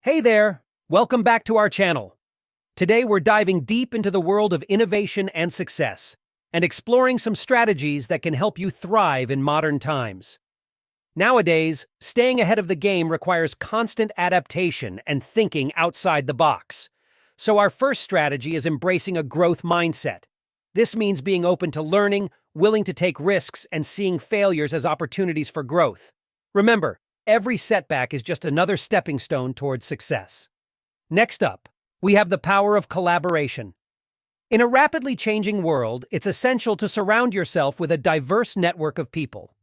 Hey there! Welcome back to our channel. Today we're diving deep into the world of innovation and success, and exploring some strategies that can help you thrive in modern times. Nowadays, staying ahead of the game requires constant adaptation and thinking outside the box. So our first strategy is embracing a growth mindset. This means being open to learning, willing to take risks, and seeing failures as opportunities for growth. Remember, every setback is just another stepping stone towards success. Next up, we have the power of collaboration. In a rapidly changing world, it's essential to surround yourself with a diverse network of people.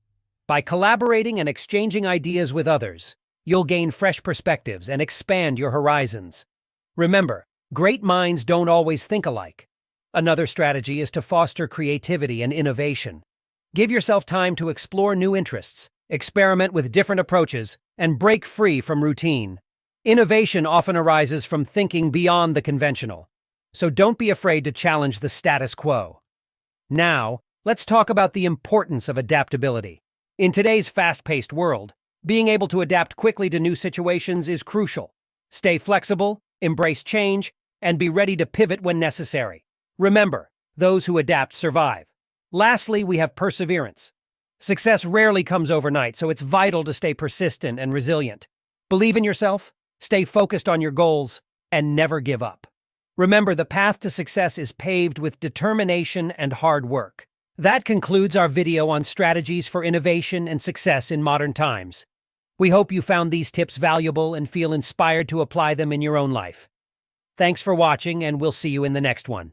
By collaborating and exchanging ideas with others, you'll gain fresh perspectives and expand your horizons. Remember, great minds don't always think alike. Another strategy is to foster creativity and innovation. Give yourself time to explore new interests, experiment with different approaches, and break free from routine. Innovation often arises from thinking beyond the conventional, so don't be afraid to challenge the status quo. Now, let's talk about the importance of adaptability. In today's fast-paced world, being able to adapt quickly to new situations is crucial. Stay flexible, embrace change, and be ready to pivot when necessary. Remember, those who adapt survive. Lastly, we have perseverance. Success rarely comes overnight, so it's vital to stay persistent and resilient. Believe in yourself, stay focused on your goals, and never give up. Remember, the path to success is paved with determination and hard work. That concludes our video on strategies for innovation and success in modern times. We hope you found these tips valuable and feel inspired to apply them in your own life. Thanks for watching, and we'll see you in the next one.